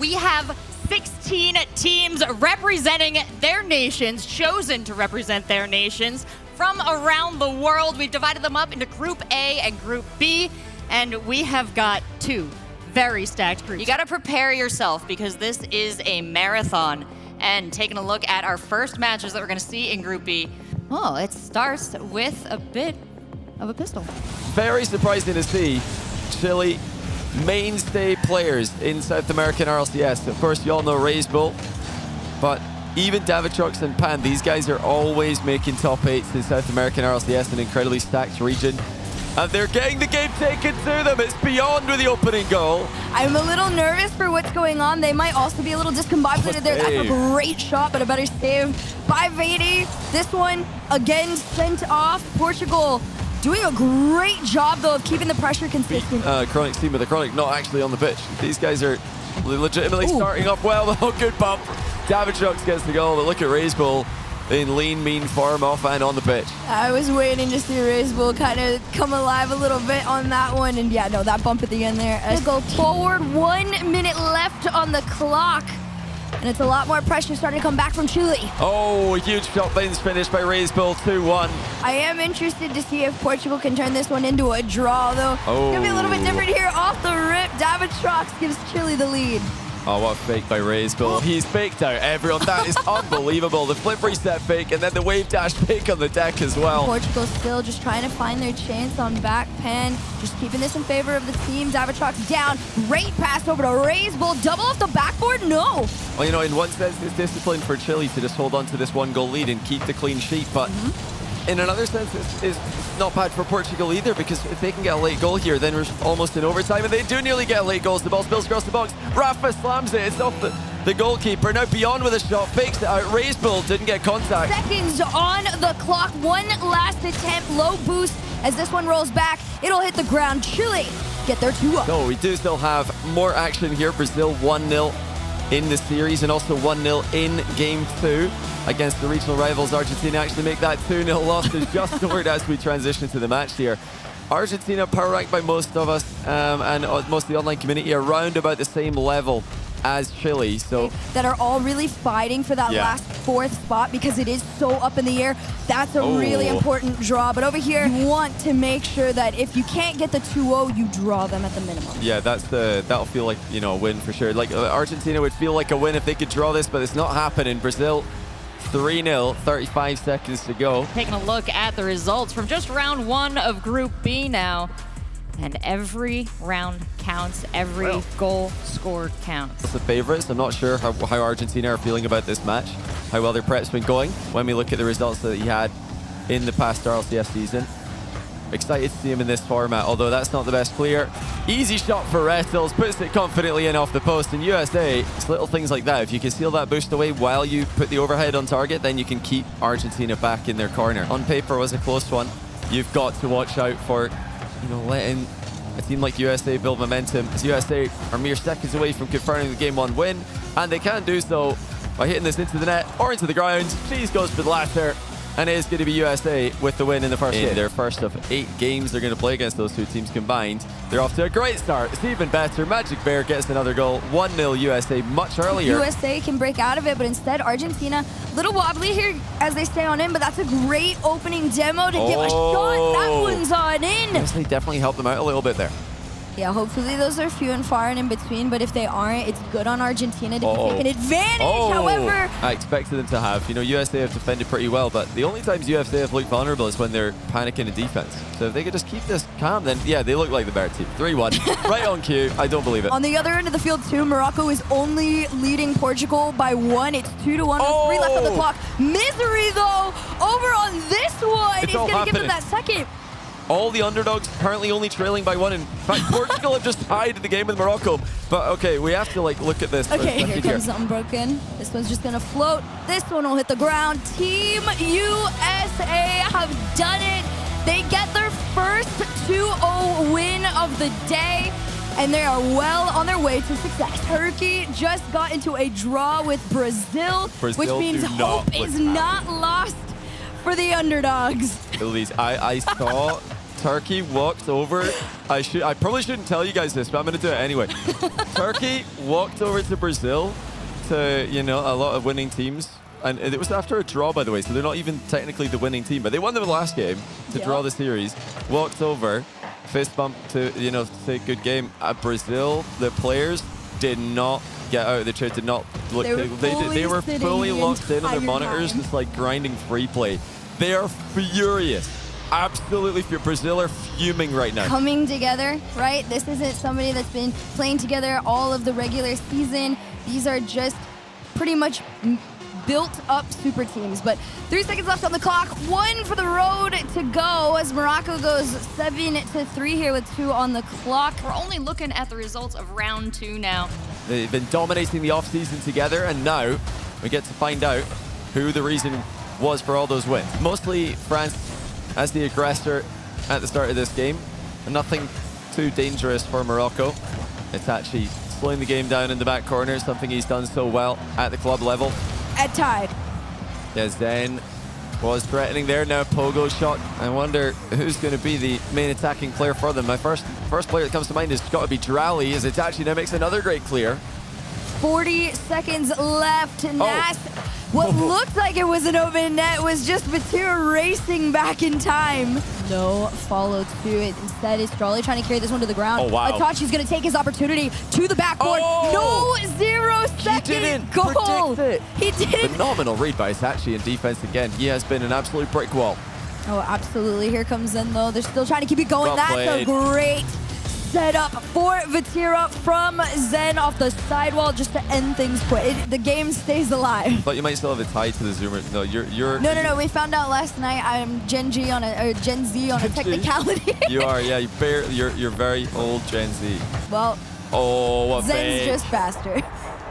we have 16 teams representing their nations, chosen to represent their nations from around the world. We've divided them up into Group A and Group B, and we have got two very stacked groups. You gotta prepare yourself because this is a marathon. And taking a look at our first matches that we're gonna see in Group B. Oh, it starts with a bit of a pistol. Very surprising to see Chile mainstay players in South American RLCS. Of course, you all know Razebull, but even Davitrox and Pan, these guys are always making top 8s in South American RLCS, an incredibly stacked region. And they're getting the game taken to them. It's Beyond with the opening goal. I'm a little nervous for what's going on. They might also be a little discombobulated there. That's a great shot, but a better save by Vady. This one, again, sent off. Portugal doing a great job, though, of keeping the pressure consistent. Chronic's team with the Chronic not actually on the pitch. These guys are legitimately starting off well. Oh, good bump. Davitrox gets the goal, but look at Razebull in lean, mean form off and on the pitch. I was waiting to see Razebull kind of come alive a little bit on that one. And yeah, no, that bump at the end there. Let's go forward. 1 minute left on the clock. And it's a lot more pressure starting to come back from Chile. Oh, a huge shot lanes finish by Razebull, 2-1. I am interested to see if Portugal can turn this one into a draw, though. Oh. It's gonna be a little bit different here off the rip. Davitrox gives Chile the lead. Oh, what a fake by Razebull. He's faked out everyone. That is unbelievable. The flip reset fake and then the wave dash fake on the deck as well. Portugal still just trying to find their chance on back pen. Just keeping this in favor of the team. Davitrox down. Great pass over to Razebull. Double off the backboard? No. Well, you know, in one sense, it's discipline for Chile to just hold on to this 1-goal lead and keep the clean sheet. But in another sense, it's not bad for Portugal either, because if they can get a late goal here, then we're almost in overtime, and they do nearly get a late goal. So the ball spills across the box. Rafa slams it. It's off the goalkeeper. Now Beyond with a shot, fakes it out. Razebull didn't get contact. Seconds on the clock. One last attempt. Low boost as this one rolls back. It'll hit the ground. Chile get their 2-up. So we do still have more action here. Brazil 1-0 in the series, and also 1-0 in Game 2 against the regional rivals. Argentina actually make that 2-0 loss to just scored as we transition to the match here. Argentina power ranked by most of us and most of the online community around about the same level as Chile. So that are all really fighting for that last 4th spot because it is so up in the air. That's a really important draw. But over here, you want to make sure that if you can't get the 2-0, you draw them at the minimum. Yeah, that'll feel like, you know, a win for sure. Like Argentina would feel like a win if they could draw this, but it's not happening. Brazil 3-0, 35 seconds to go. Taking a look at the results from just round 1 of Group B now. And every round counts, every goal scored counts. It's the favorites. I'm not sure how Argentina are feeling about this match, how well their prep's been going. When we look at the results that he had in the past RLCS season, excited to see him in this format, although that's not the best clear. Easy shot for Rettles, puts it confidently in off the post. In USA, it's little things like that. If you can seal that boost away while you put the overhead on target, then you can keep Argentina back in their corner. On paper was a close one. You've got to watch out for, you know, letting a team like USA build momentum, as USA are mere seconds away from confirming the Game 1 win, and they can do so by hitting this into the net or into the ground. Cheese goes for the latter, and it is going to be USA with the win in the first game. Their first of 8 games they're going to play against those two teams combined. They're off to a great start. It's even better. Magic Bear gets another goal. 1-0 USA much earlier. USA can break out of it, but instead Argentina, little wobbly here as they stay on in, but that's a great opening demo to give a shot. That one's on in. Yes, they definitely helped them out a little bit there. Yeah, hopefully those are few and far and in between, but if they aren't, it's good on Argentina to take an advantage. However, I expected them to have. You know, USA have defended pretty well, but the only times USA have looked vulnerable is when they're panicking in defense. So if they could just keep this calm, then yeah, they look like the better team. 3-1, right on cue. I don't believe it. On the other end of the field too, Morocco is only leading Portugal by 1. It's 2-1 with 3 left on the clock. Misery though, over on this one. He's gonna give them that second. All the underdogs currently only trailing by 1. In fact, Portugal have just tied the game with Morocco. But okay, we have to like look at this. Okay, here comes the unbroken. This one's just gonna float. This one will hit the ground. Team USA have done it. They get their first 2-0 win of the day, and they are well on their way to success. Turkey just got into a draw with Brazil which means hope is not lost for the underdogs. Elise, I saw Turkey walked over. I probably shouldn't tell you guys this, but I'm going to do it anyway. Turkey walked over to Brazil to, you know, a lot of winning teams. And it was after a draw, by the way, so they're not even technically the winning team. But they won the last game to draw the series. Walked over, fist bump to, you know, say good game. At Brazil, the players did not get out of the chair, did not look. They were fully locked in on their monitors, just like grinding free play. They are furious. Absolutely furious. Brazil are fuming right now. Coming together, right? This isn't somebody that's been playing together all of the regular season. These are just pretty much built up super teams. But 3 seconds left on the clock. 1 for the road to go as Morocco goes 7-3 here with 2 on the clock. We're only looking at the results of round 2 now. They've been dominating the offseason together, and now we get to find out who the reason was for all those wins. Mostly France as the aggressor at the start of this game. Nothing too dangerous for Morocco. It's actually slowing the game down in the back corner, something he's done so well at the club level. At Tide. Yeah, Zen was threatening there. Now Pogo shot. I wonder who's going to be the main attacking player for them. My first player that comes to mind has got to be Drowley, as Itachi now makes another great clear. 40 seconds left. Nas, what looked like it was an open net was just Vatira racing back in time. No follow to it. Instead, it's Drowley trying to carry this one to the ground. Oh, wow. Itachi's going to take his opportunity to the backboard. No 0-second goal. He didn't. Phenomenal read by Itachi in defense again. He has been an absolute brick wall. Oh, absolutely. Here comes Zen, though. They're still trying to keep it going. Well That's played. a great setup for Vatira from Zen off the sidewall just to end things quick. The game stays alive. But you might still have a tie to the Zoomer. No, you're. No. We found out last night I'm gen.g on a, or Gen Z on a technicality. You are, yeah. You're very old Gen Z. Well, what Zen's fake. just faster.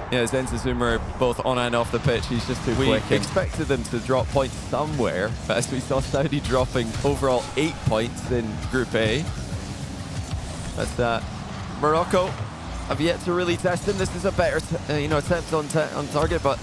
Yeah, Zen's and Zoomer both on and off the pitch. He's just too quick. We expected them to drop points somewhere, but as we saw Saudi dropping overall 8 points in Group A. But Morocco have yet to really test him. This is a better attempt on target, but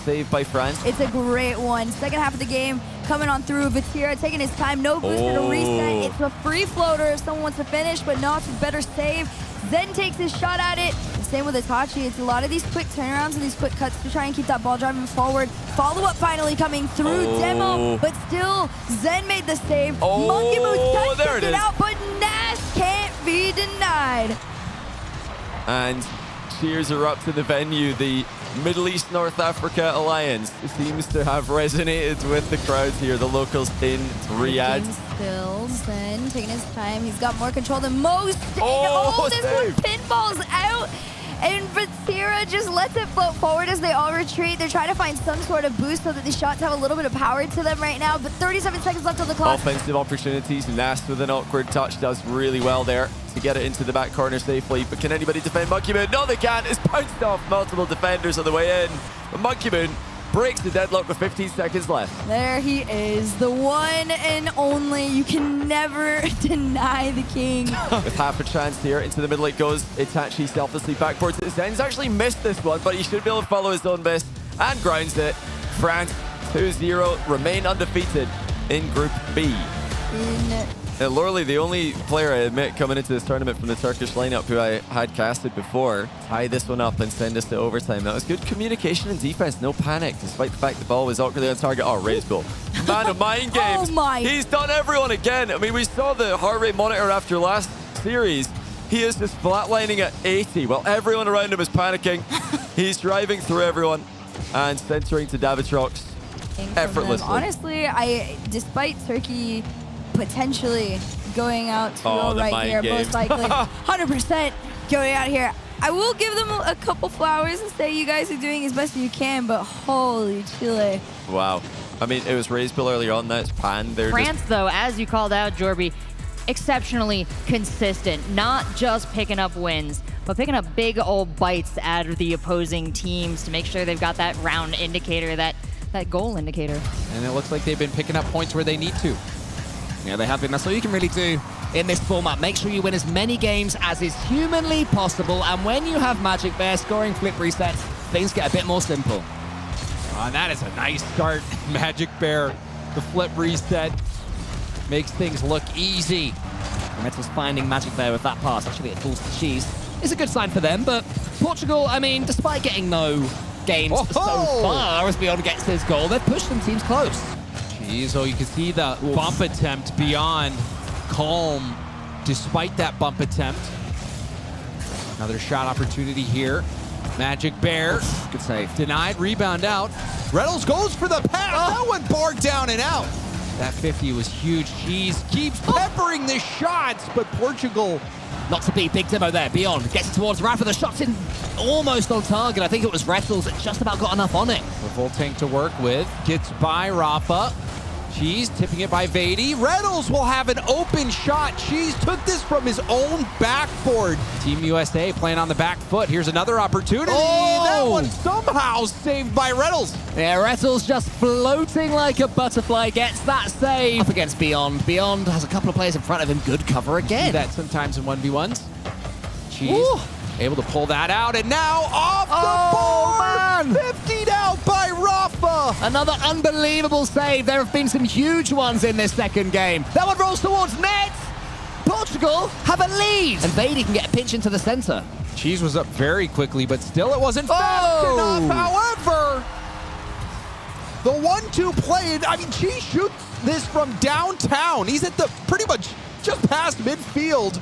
saved by France. It's a great one. Second half of the game coming on through. Vatira taking his time. No booster to reset. It's a free floater if someone wants to finish, but no, it's a better save. Zen takes his shot at it. Same with Itachi. It's a lot of these quick turnarounds and these quick cuts to try and keep that ball driving forward. Follow-up finally coming through Demo, but still, Zen made the save. Monkey Moose touched it out, but Nas can't be denied. And cheers are up to the venue. The Middle East North Africa Alliance seems to have resonated with the crowds here, the locals in Riyadh. Still, Zen taking his time. He's got more control than most. This one pinballs out. And Vatira just lets it float forward as they all retreat. They're trying to find some sort of boost so that these shots have a little bit of power to them right now. But 37 seconds left on the clock. Offensive opportunities. Nast with an awkward touch does really well there to get it into the back corner safely. But can anybody defend Monkey Moon? No, they can't. It's bounced off multiple defenders on the way in. But Monkey Moon breaks the deadlock with 15 seconds left. There he is, the one and only. You can never deny the king. With half a chance here, into the middle it goes. Itachi selflessly backboards it. Zen's actually missed this one, but he should be able to follow his own best and grounds it. France 2-0 remain undefeated in Group B. Lorley, the only player I admit coming into this tournament from the Turkish lineup who I had casted before, tie this one up and send us to overtime. That was good communication and defense, no panic, despite the fact the ball was awkwardly on target. Oh, raise goal. Man of mind games. Oh my. He's done everyone again. I mean, we saw the heart rate monitor after last series. He is just flatlining at 80 while everyone around him is panicking. He's driving through everyone and centering to Davitrox effortlessly. Honestly, despite Turkey potentially going out to right here, most likely 100% going out here, I will give them a couple flowers and say you guys are doing as best as you can, but holy Chile. Wow. I mean, it was Raised Bill earlier on, that's Pan. France, though, as you called out, Jorby, exceptionally consistent, not just picking up wins, but picking up big old bites out of the opposing teams to make sure they've got that round indicator, that goal indicator. And it looks like they've been picking up points where they need to. Yeah, they have been. That's all you can really do in this format. Make sure you win as many games as is humanly possible. And when you have Magic Bear scoring flip resets, things get a bit more simple. And that is a nice start. Magic Bear, the flip reset makes things look easy Retals finding Magic Bear with that pass. Actually, it falls to Cheese. It's a good sign for them, but Portugal, I mean, despite getting no games so far as Beyond gets his goal, they've pushed some teams close. Jeez, oh, you can see the bump attempt beyond calm despite that bump attempt. Another shot opportunity here. Magic Bear. Good save. Denied, rebound out. Reynolds goes for the pass. That one barked down and out. That 50 was huge. Cheese keeps peppering the shots, but Portugal. Not to be big demo there. Beyond gets it towards Rafa. The shot's in almost on target. I think it was Rettles that just about got enough on it. The full tank to work with. Gets by Rafa. Cheese tipping it by Vady. Reynolds will have an open shot. Cheese took this from his own backboard. Team USA playing on the back foot. Here's another opportunity. Oh! That one somehow saved by Reynolds. Yeah, Rettles just floating like a butterfly gets that save. Up against Beyond. Beyond has a couple of players in front of him. Good cover again. See that sometimes in 1v1s. Cheese Ooh. able to pull that out, and now off the board! Man. 50 down by Rafa! Another unbelievable save. There have been some huge ones in this second game. That one rolls towards net. Portugal have a lead. And Vady can get a pinch into the center. Cheese was up very quickly, but still it wasn't fast enough. However, the 1-2 play, I mean, Cheese shoots this from downtown. He's at the pretty much just past midfield,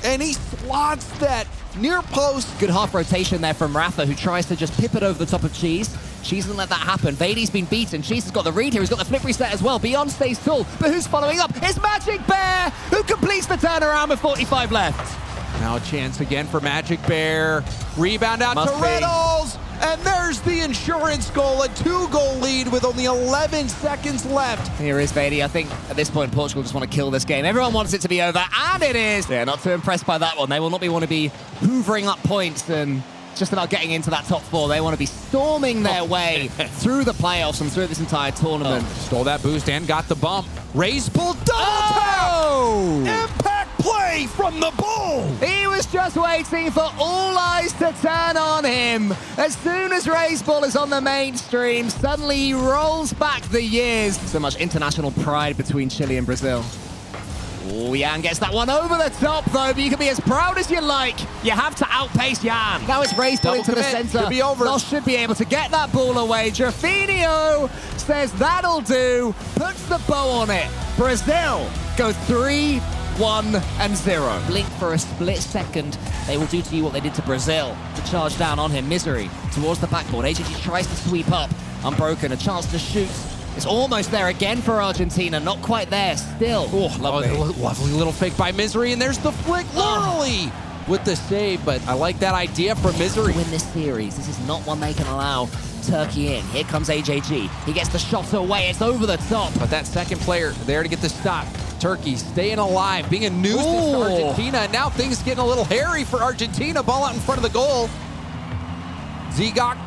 and he slots that near post. Good half rotation there from Rafa, who tries to just pip it over the top of Cheese. Cheese doesn't let that happen. Vady's been beaten. Cheese has got the read here. He's got the flip reset as well. Beyond stays tall, but who's following up? It's Magic Bear, who completes the turnaround with 45 left. Now a chance again for Magic Bear. Rebound out to Reynolds. And there's the insurance goal, a 2-goal lead with only 11 seconds left. Here is Vady. I think at this point, Portugal just want to kill this game. Everyone wants it to be over, and it is. They're not too impressed by that one. They will not want to be hoovering up points and just about getting into that top 4. They want to be storming their way through the playoffs and through this entire tournament. Stole that boost and got the bump. Raise Bull double tap! Impact play from the Bull! He was just waiting for all eyes to turn on him. As soon as Raise Bull is on the mainstream, suddenly he rolls back the years. So much international pride between Chile and Brazil. Oh, Jan gets that one over the top, though, but you can be as proud as you like. You have to outpace Jan. Now it's Raise Bull into the center. Should be over. Loss should be able to get that ball away. Drafinho says that'll do. Puts the bow on it. Brazil go 3-1-0. Blink for a split second. They will do to you what they did to Brazil. To charge down on him. Misery towards the backboard. HG tries to sweep up. Unbroken. A chance to shoot. It's almost there again for Argentina. Not quite there still. Oh, lovely little fake by Misery, and there's the flick literally with the save, but I like that idea for Misery. To win this series, this is not one they can allow Turkey in. Here comes AJG. He gets the shot away. It's over the top. But that second player there to get the stop. Turkey staying alive, being a nuisance to Argentina, and now things getting a little hairy for Argentina. Ball out in front of the goal. Zegok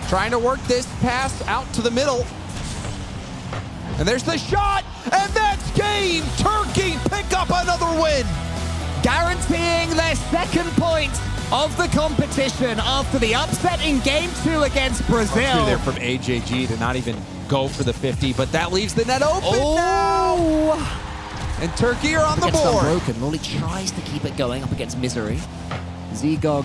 trying to work this pass out to the middle. And there's the shot, and that's game. Turkey pick up another win. Guaranteeing their second point of the competition after the upset in Game 2 against Brazil. There from AJG to not even go for the 50, but that leaves the net open now. And Turkey are on the board. Unbroken. Lawley tries to keep it going up against Misery. Zegog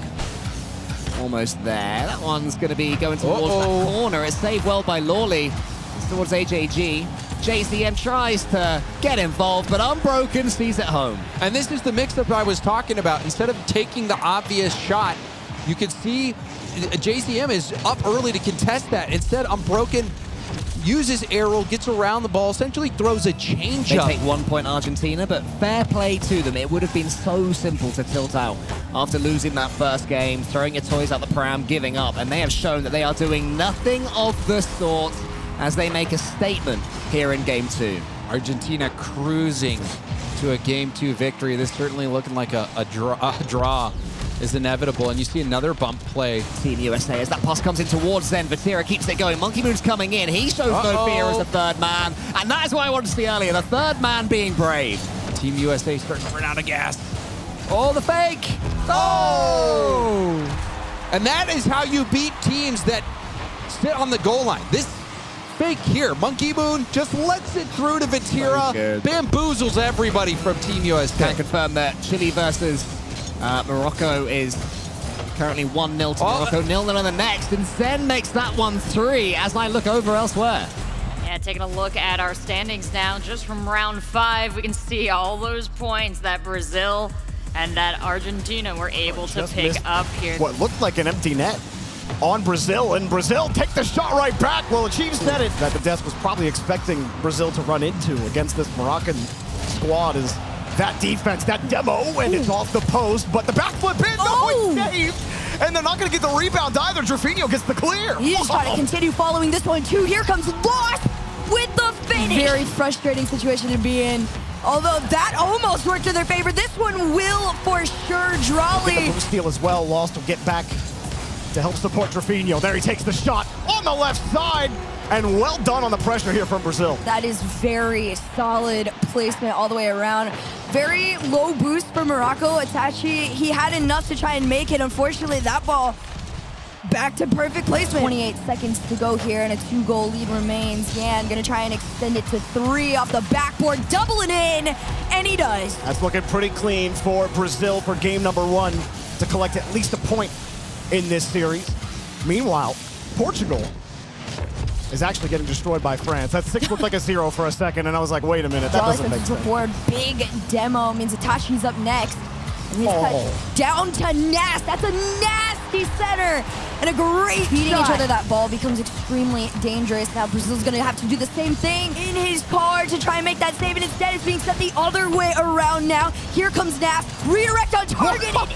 almost there. That one's going to be going towards that corner. It's saved well by Lawley. It's towards AJG. JCM tries to get involved, but Unbroken sees it home. And this is the mix-up I was talking about. Instead of taking the obvious shot, you can see JCM is up early to contest that. Instead, Unbroken uses arrow, gets around the ball, essentially throws a change-up. They take 1 point Argentina, but fair play to them. It would have been so simple to tilt out after losing that first game, throwing your toys out the pram, giving up. And they have shown that they are doing nothing of the sort as they make a statement here in Game 2. Argentina cruising to a Game 2 victory. This certainly looking like a draw is inevitable. And you see another bump play. Team USA as that pass comes in towards Zen. Vatira keeps it going. Monkey Moon's coming in. He shows no fear as the third man. And that is what I wanted to see earlier. The third man being brave. Team USA starting to run out of gas. Oh, the fake. Oh! And that is how you beat teams that sit on the goal line. This fake here. Monkey Moon just lets it through to Vatira, good. bamboozles everybody from Team USA. Can confirm that Chile versus Morocco is currently 1-0 to Morocco, 0-0 on the next, and Zen makes that one 3 as I look over elsewhere. Yeah, taking a look at our standings now, just from round 5, we can see all those points that Brazil and that Argentina were able to Just pick missed up here. What looked like an empty net on Brazil, and Brazil take the shot right back. Well, Chief said it, that the desk was probably expecting Brazil to run into against this Moroccan squad is that defense, that demo, and it's off the post, but the backflip in, no, it's saved, and they're not going to get the rebound either. Drafinho gets the clear. He's trying to continue following this one too. Here comes Lost with the finish. Very frustrating situation to be in. Although that almost worked in their favor, this one will for sure. Get the Drawley. boost steal as well. Lost will get back to help support Drafinho. There he takes the shot on the left side, and well done on the pressure here from Brazil. That is very solid placement all the way around. Very low boost for Morocco. Itachi, he had enough to try and make it. Unfortunately, that ball back to perfect placement. 28 seconds to go here, and a 2-goal lead remains. Yan gonna try and extend it to 3 off the backboard, doubling in, and he does. That's looking pretty clean for Brazil for game number 1 to collect at least a point in this series. Meanwhile, Portugal is actually getting destroyed by France. That 6 looked like a 0 for a second, and I was like, wait a minute, that Drawley doesn't make says sense. before, big demo means Itachi's up next. And he's cut down to Nas. That's a nasty center. And a great beating each other. That ball becomes extremely dangerous. Now Brazil's going to have to do the same thing in his car to try and make that save. And instead it's being set the other way around now. Here comes Nas. Redirect on target and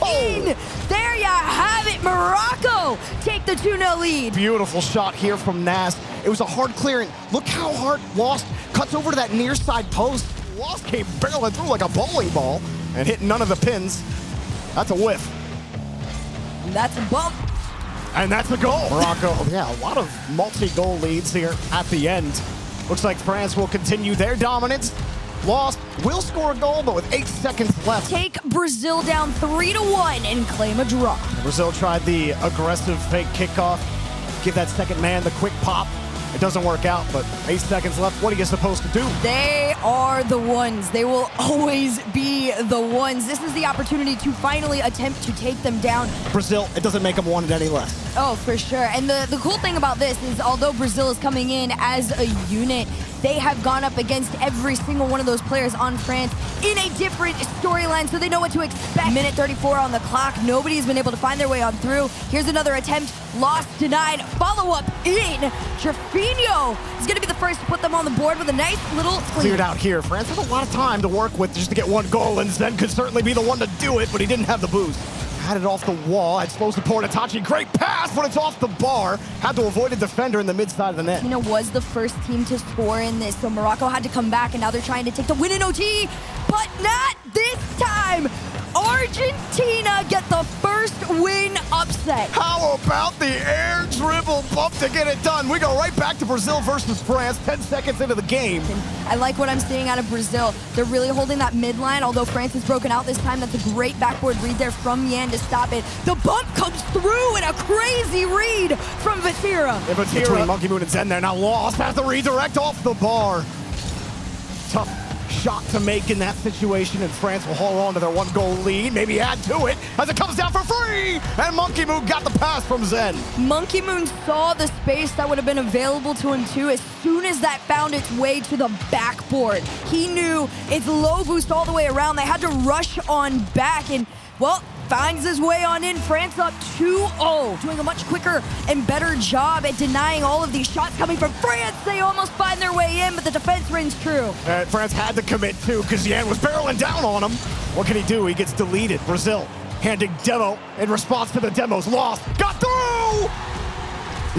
in. There you have it. Morocco take the 2-0 lead. Beautiful shot here from Nas. It was a hard clearance. Look how hard Lost cuts over to that near side post. Lost came barreling through like a bowling ball and hit none of the pins. That's a whiff. And that's a bump. And that's a goal. Morocco, yeah, a lot of multi-goal leads here at the end. Looks like France will continue their dominance. Lost will score a goal, but with 8 seconds left. Take Brazil down 3-1 and claim a draw. Brazil tried the aggressive fake kickoff. Give that second man the quick pop. It doesn't work out, but 8 seconds left. What are you supposed to do? They are the ones. They will always be the ones. This is the opportunity to finally attempt to take them down. Brazil, it doesn't make them want it any less. Oh, for sure. And the cool thing about this is although Brazil is coming in as a unit, they have gone up against every single one of those players on France in a different storyline, so they know what to expect. Minute 34 on the clock. Nobody's been able to find their way on through. Here's another attempt. Lost, denied. Follow-up in. Drafinho is going to be the first to put them on the board with a nice little clean. Cleared out here. France has a lot of time to work with just to get 1 goal, and Zen could certainly be the one to do it, but he didn't have the boost. Had it off the wall, had supposed to pour Itachi. Great pass, but it's off the bar. Had to avoid a defender in the mid-side of the net. Argentina was the first team to score in this, so Morocco had to come back, and now they're trying to take the win in OT, but not this time. Argentina get the first win upset. How about the air dribble bump to get it done? We go right back to Brazil versus France, 10 seconds into the game. And I like what I'm seeing out of Brazil. They're really holding that midline, although France has broken out this time. That's a great backboard read there from Yan to stop it. The bump comes through and a crazy read from Vatira. Between Monkey Moon and Zen there. Now Lost has the redirect off the bar. Tough shot to make in that situation, and France will hold on to their 1-goal lead. Maybe add to it as it comes down for free, and Monkey Moon got the pass from Zen. Monkey Moon saw the space that would have been available to him too. As soon as that found its way to the backboard, he knew it's low boost all the way around. They had to rush on back, and well, finds his way on in. France up 2-0, doing a much quicker and better job at denying all of these shots coming from France. They almost find their way in, but the defense rings true. France had to commit too because Yan was barreling down on him. What can he do? He gets deleted. Brazil handing demo in response to the demos. Lost, got through!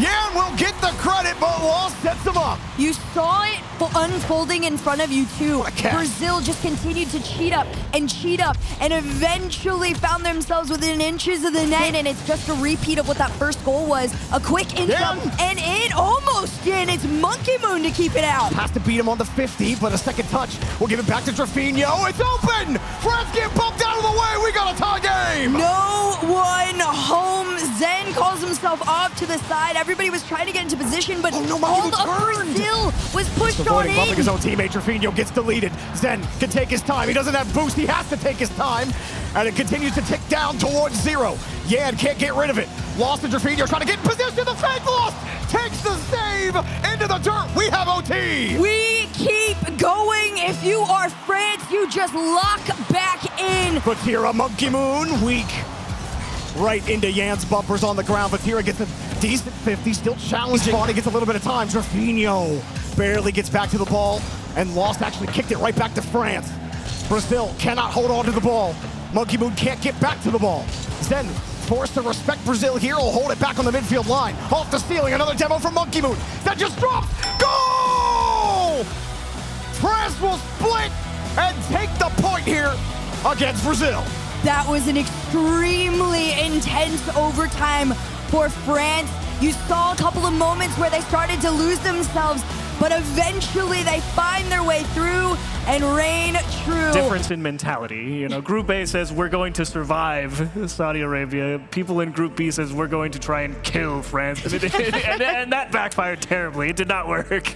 Yan will get the credit, but Lost sets him up. You saw it unfolding in front of you too. What a catch. Brazil just continued to cheat up, and eventually found themselves within inches of the net, and it's just a repeat of what that first goal was. A quick in and in, almost in. It's Monkey Moon to keep it out. Has to beat him on the 50, but a second touch will give it back to Drafinho. It's open! France get bumped out of the way. We got a tie game. No one home. Zen calls himself off to the side everybody was trying to get into position, but Oh, no, all Monkey of turned. Brazil was pushed on Avoiding bumping his in. own teammate, Trevino gets deleted. Zen can take his time. He doesn't have boost. He has to take his time. And it continues to tick down towards 0. Yan can't get rid of it. Lost to Trevino, trying to get in position. The fake lost. Takes the save into the dirt. We have OT. We keep going. If you are France, you just lock back in. Vatira, Monkey Moon, weak. Right into Yan's bumpers on the ground. Vatira gets a decent 50, still challenging. Bonnie gets a little bit of time. Trevino barely gets back to the ball, and Lost actually kicked it right back to France. Brazil cannot hold on to the ball. Monkey Moon can't get back to the ball. Zen forced to respect Brazil here. Will hold it back on the midfield line. Off the ceiling, another demo from Monkey Moon. That just dropped. Goal! France will split and take the point here against Brazil. That was an extremely intense overtime for France. You saw a couple of moments where they started to lose themselves, but eventually they find their way through and reign true. Difference in mentality. You know, Group A says we're going to survive Saudi Arabia. People in Group B says we're going to try and kill France. And that backfired terribly. It did not work.